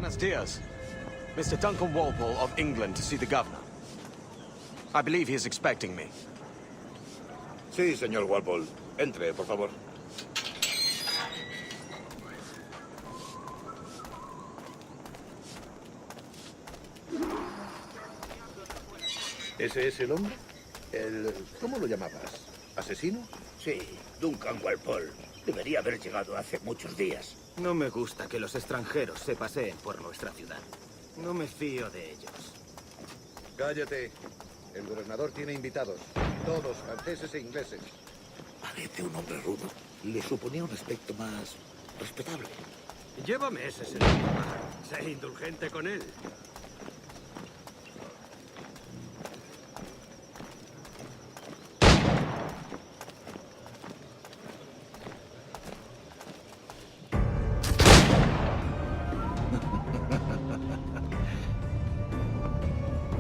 Buenos dias. Mr. Duncan Walpole of England to see the governor. I believe he is expecting me. Sí, señor Walpole. Entre, por favor. ¿Ese es el hombre? ¿Cómo lo llamabas? ¿Asesino? Sí, Duncan Walpole. Debería haber llegado hace muchos días. No me gusta que los extranjeros se paseen por nuestra ciudad. No me fío de ellos. Cállate. El gobernador tiene invitados. Todos franceses e ingleses. Parece un hombre rudo. Le suponía un aspecto más respetable. Llévame ese señor. Sé indulgente con él.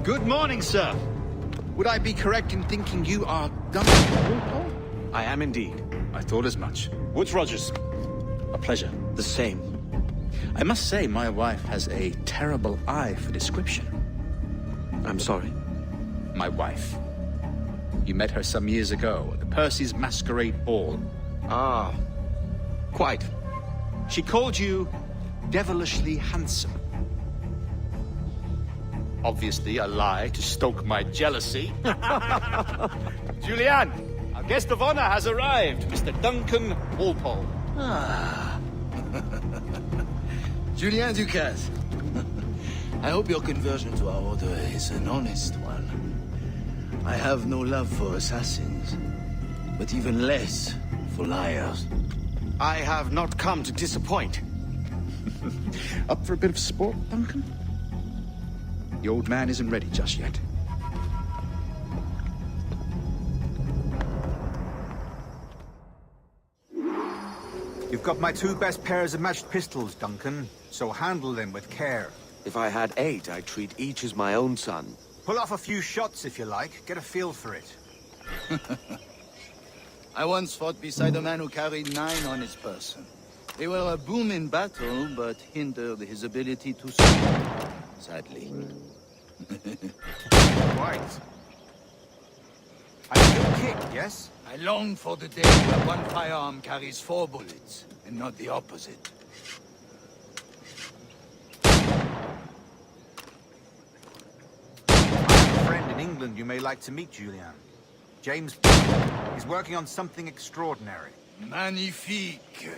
Good morning, sir. Would I be correct in thinking you are Duncan Walpole? I am indeed. I thought as much. Woods Rogers. A pleasure. The same. I must say my wife has a terrible eye for description. I'm sorry. My wife. You met her some years ago at the Percy's Masquerade Ball. Ah, quite. She called you devilishly handsome. Obviously a lie to stoke my jealousy. Julianne, our guest of honor has arrived, Mr. Duncan Walpole. Ah. Julien Ducasse. I hope your conversion to our order is an honest one. I have no love for assassins, but even less for liars. I have not come to disappoint. Up for a bit of sport, Duncan? The old man isn't ready just yet. You've got my 2 best pairs of matched pistols, Duncan, so handle them with care. If I had 8, I'd treat each as my own son. Pull off a few shots if you like, get a feel for it. I once fought beside a man who carried 9 on his person. They were a boom in battle, but hindered his ability to speak, sadly. Quite. A good kick, yes? I long for the day where one firearm carries 4 bullets, and not the opposite. I have a friend in England you may like to meet, Julian. James. He's working on something extraordinary. Magnifique.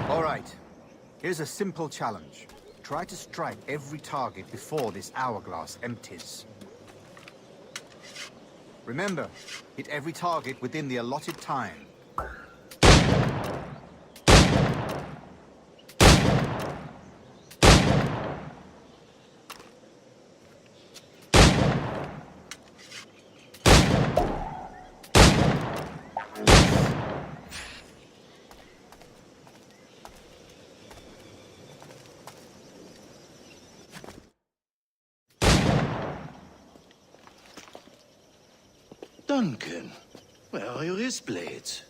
All right. Here's a simple challenge. Try to strike every target before this hourglass empties. Remember, hit every target within the allotted time. Duncan, where are your wrist blades?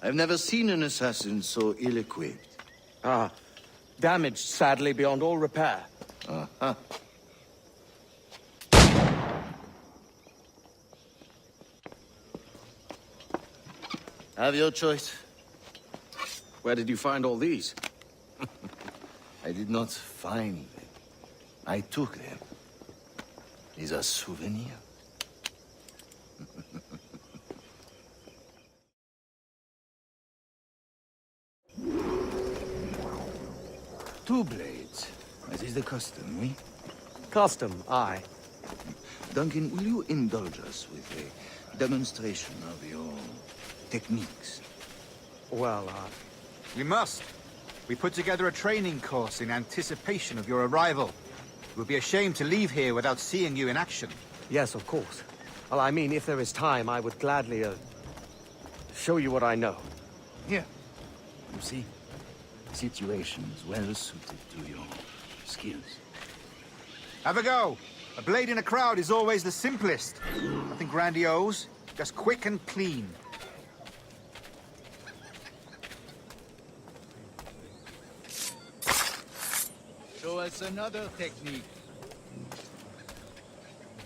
I've never seen an assassin so ill-equipped. Ah, damaged sadly beyond all repair. Uh-huh. Have your choice. Where did you find all these? I did not find them. I took them. These are souvenirs. 2 blades, as is the custom, oui? Custom, aye. Duncan, will you indulge us with a demonstration of your techniques? Well, We must. We put together a training course in anticipation of your arrival. It would be a shame to leave here without seeing you in action. yes, of course. Well, I mean, if there is time, I would gladly, show you what I know. Here. You see? Situations well suited to your skills. Have a go. A blade in a crowd is always the simplest. Nothing grandiose, just quick and clean. Show us another technique.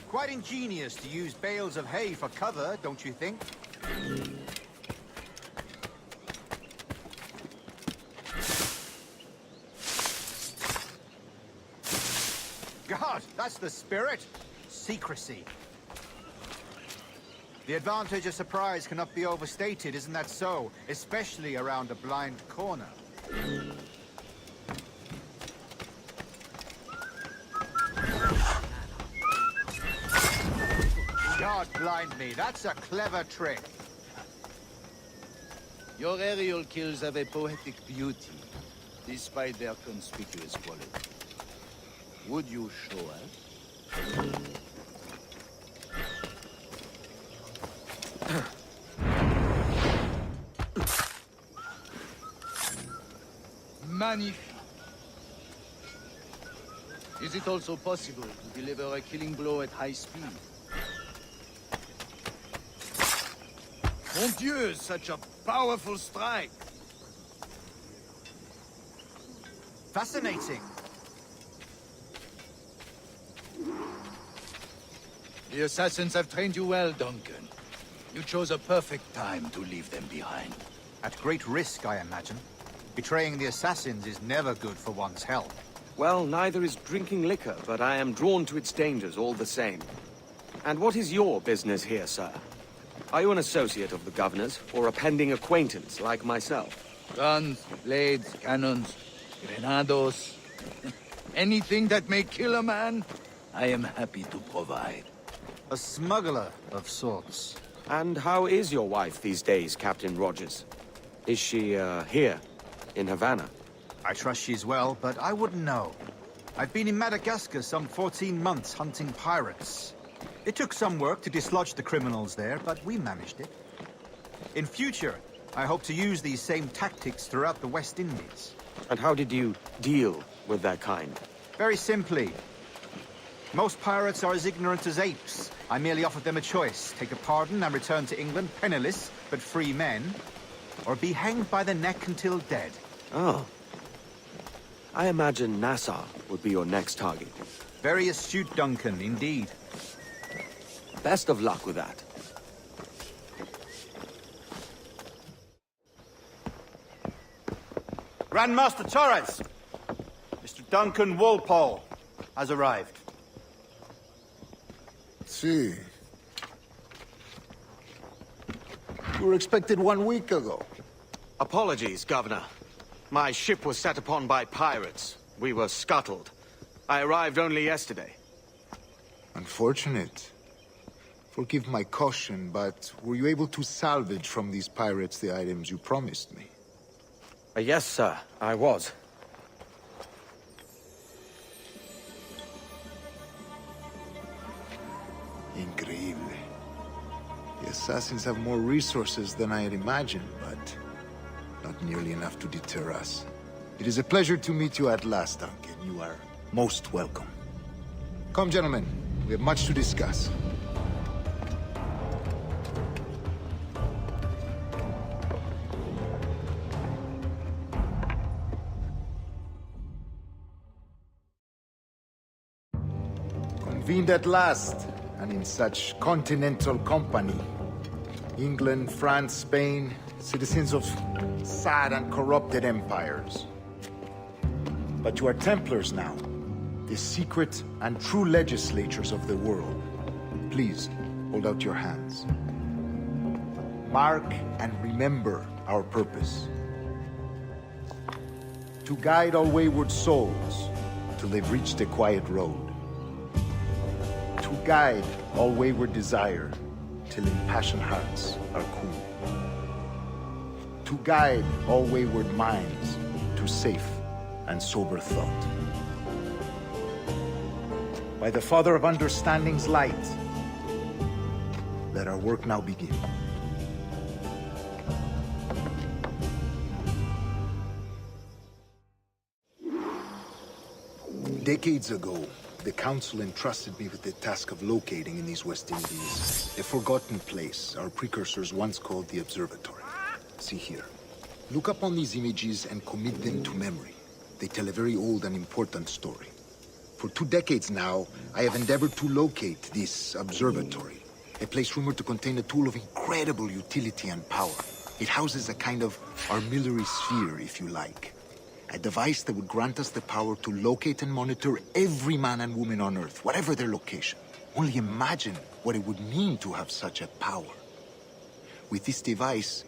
Quite ingenious to use bales of hay for cover, don't you think? God, that's the spirit. Secrecy. The advantage of surprise cannot be overstated, isn't that so? Especially around a blind corner. God blind me, that's a clever trick. Your aerial kills have a poetic beauty, despite their conspicuous quality. Would you show us? Magnifique. Is it also possible to deliver a killing blow at high speed? Mon Dieu, such a powerful strike! Fascinating. The assassins have trained you well, Duncan. You chose a perfect time to leave them behind. At great risk, I imagine. Betraying the assassins is never good for one's health. Well, neither is drinking liquor, but I am drawn to its dangers all the same. And what is your business here, sir? Are you an associate of the governor's, or a pending acquaintance like myself? Guns, blades, cannons, grenados. Anything that may kill a man, I am happy to provide. A smuggler of sorts. And how is your wife these days, Captain Rogers? Is she, here, in Havana? I trust she's well, but I wouldn't know. I've been in Madagascar some 14 months hunting pirates. It took some work to dislodge the criminals there, but we managed it. In future, I hope to use these same tactics throughout the West Indies. And how did you deal with that kind? Very simply. Most pirates are as ignorant as apes. I merely offered them a choice. Take a pardon and return to England penniless, but free men. Or be hanged by the neck until dead. Oh. I imagine Nassau would be your next target. Very astute, Duncan, indeed. Best of luck with that. Grandmaster Torres! Mr. Duncan Walpole has arrived. See. You were expected 1 week ago. Apologies, Governor. My ship was set upon by pirates. We were scuttled. I arrived only yesterday. Unfortunate. Forgive my caution, but were you able to salvage from these pirates the items you promised me? Yes, sir, I was. Increíble. The assassins have more resources than I had imagined, but not nearly enough to deter us. It is a pleasure to meet you at last, Duncan. You are most welcome. Come, gentlemen. We have much to discuss. Convened at last, and in such continental company. England, France, Spain, citizens of sad and corrupted empires. But you are Templars now, the secret and true legislators of the world. Please, hold out your hands. Mark and remember our purpose. To guide all wayward souls till they've reached a quiet road. To guide all wayward desire till impassioned hearts are cool. To guide all wayward minds to safe and sober thought. By the Father of Understanding's light, let our work now begin. Decades ago, the Council entrusted me with the task of locating in these West Indies a forgotten place our precursors once called the Observatory. See here. Look up on these images and commit them to memory. They tell a very old and important story. For 2 decades now, I have endeavored to locate this observatory, a place rumored to contain a tool of incredible utility and power. It houses a kind of armillary sphere, if you like. A device that would grant us the power to locate and monitor every man and woman on Earth, whatever their location. Only imagine what it would mean to have such a power. With this device,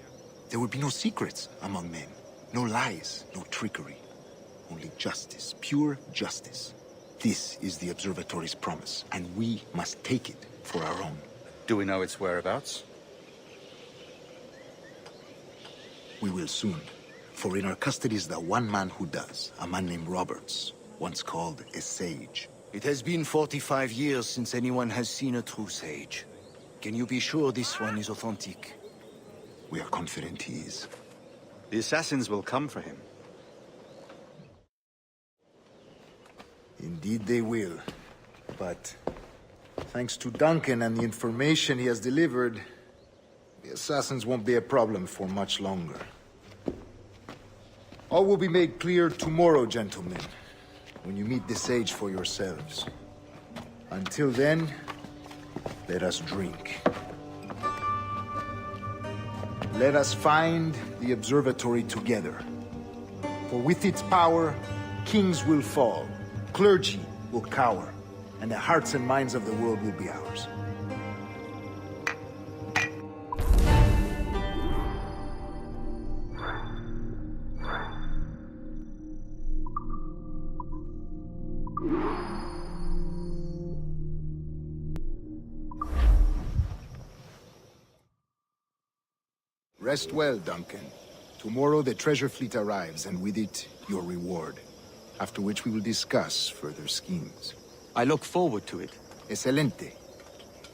there would be no secrets among men, no lies, no trickery. Only justice, pure justice. This is the Observatory's promise, and we must take it for our own. Do we know its whereabouts? We will soon, for in our custody is the one man who does, a man named Roberts, once called a sage. It has been 45 years since anyone has seen a true sage. Can you be sure this one is authentic? We are confident he is. The assassins will come for him. Indeed they will. But thanks to Duncan and the information he has delivered, the assassins won't be a problem for much longer. All will be made clear tomorrow, gentlemen, when you meet the sage for yourselves. Until then, let us drink. Let us find the observatory together. For with its power, kings will fall, clergy will cower, and the hearts and minds of the world will be ours. Rest well, Duncan. Tomorrow the treasure fleet arrives, and with it, your reward. After which we will discuss further schemes. I look forward to it. Excelente.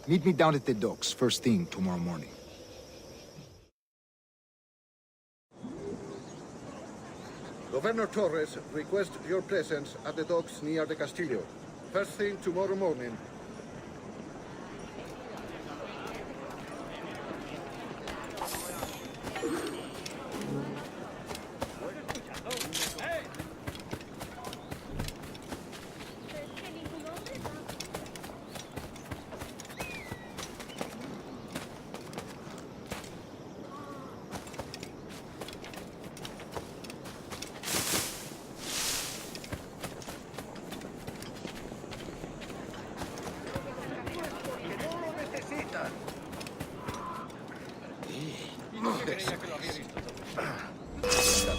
Meet me down at the docks first thing tomorrow morning. Governor Torres requests your presence at the docks near the Castillo. First thing tomorrow morning.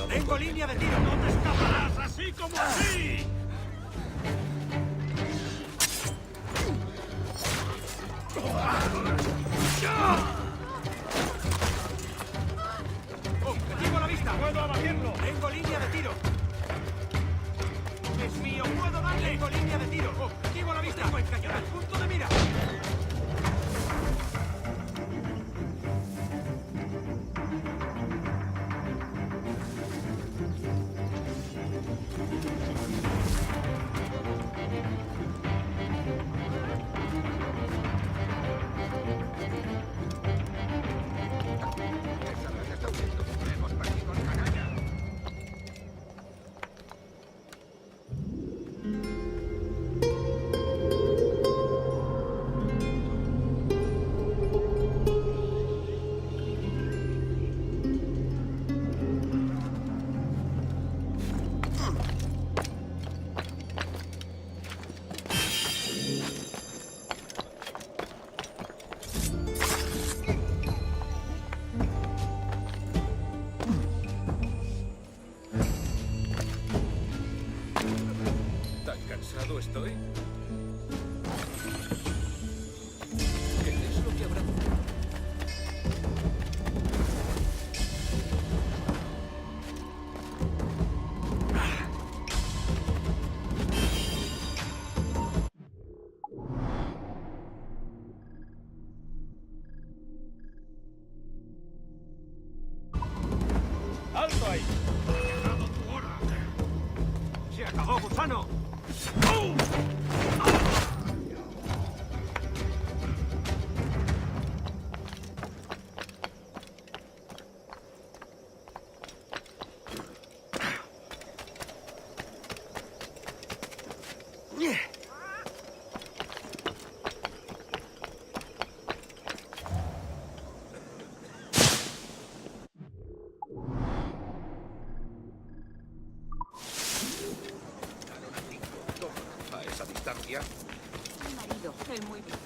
¡Tengo línea de tiro! ¡No te escaparás así como así! ¡Objetivo a la vista! ¡Puedo abatirlo! ¡Tengo línea de tiro! ¡Es mío! ¡Puedo darle! ¡Tengo línea de tiro! ¡Objetivo a la vista! ¡Tengo encañonado! ¡Punto de mira! cansado estoy? ¿Qué es lo que habrá? ¡Alto ahí! ¡Ha llegado tu hora! ¡Se acabó, gusano! ¡Oh! muy bien.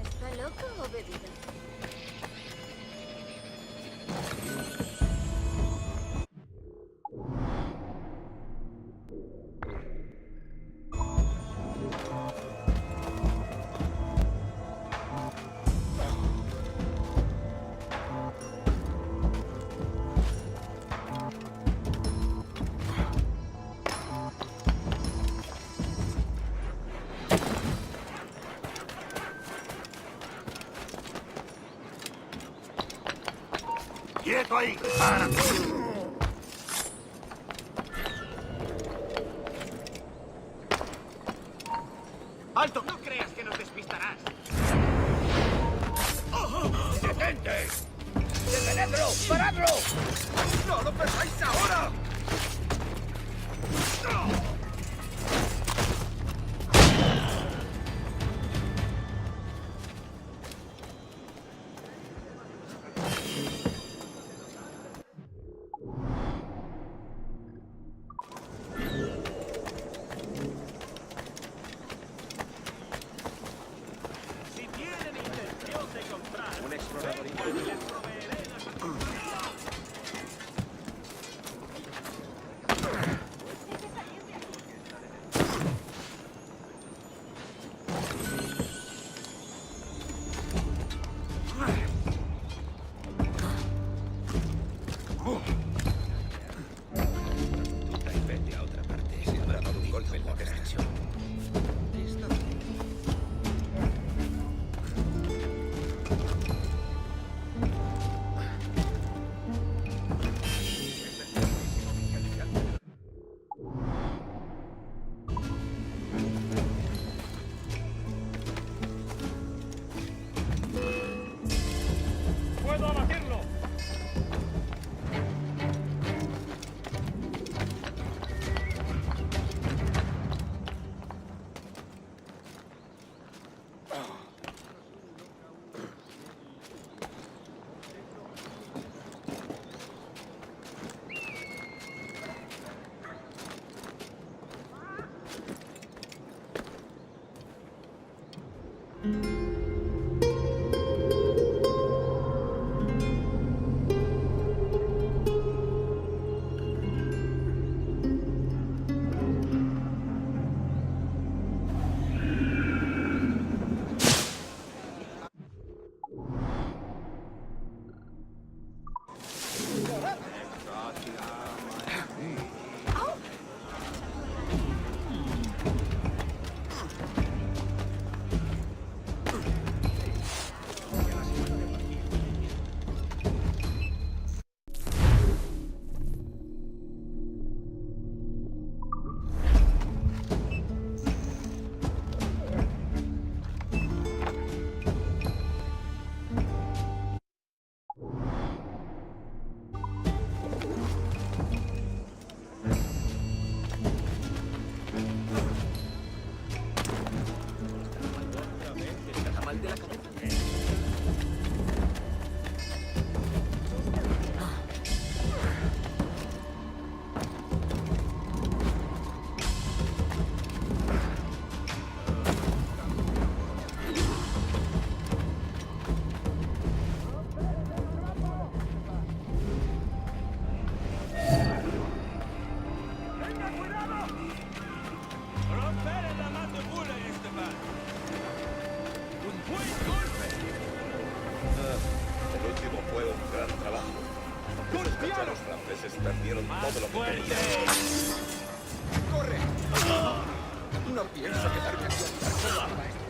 ¿Está loco o bebido? ¡Quieto ahí! ¡Alto! No creas que nos despistarás. ¡Detente! ¡Detenedlo! ¡Paradlo! ¡No lo perdáis ahora! gran trabajo. Los franceses perdieron todo lo que tenían. ¡Corre! No pienso quedarme aquí a mirar cómo acaba esto.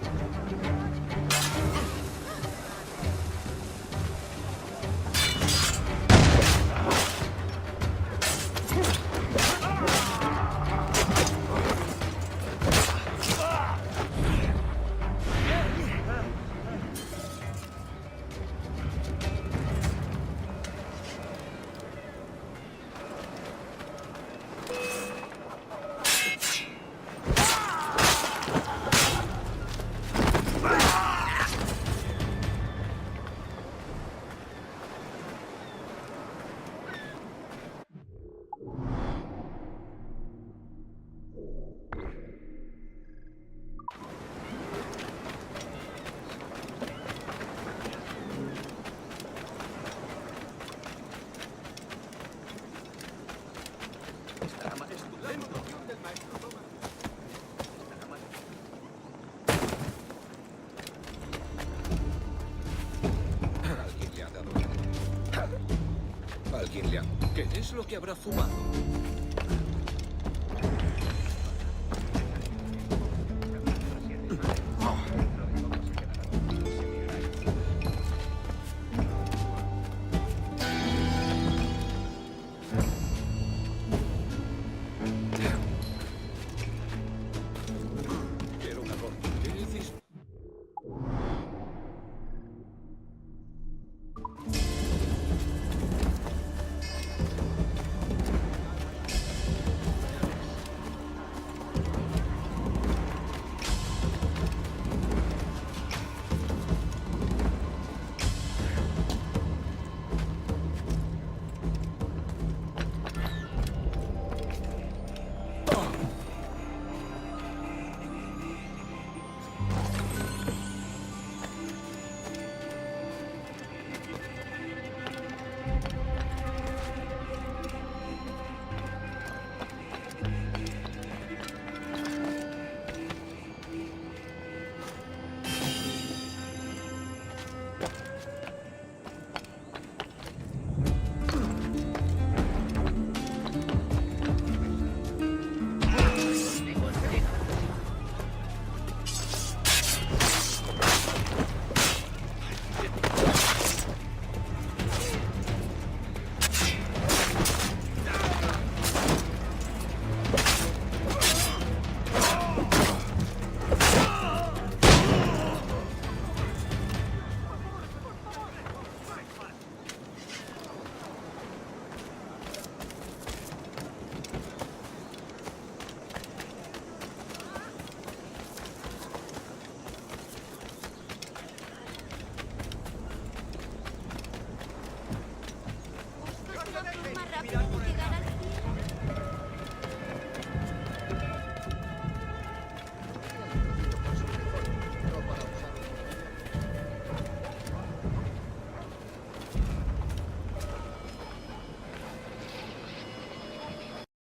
Alguien le ha... ¿Qué es lo que habrá fumado?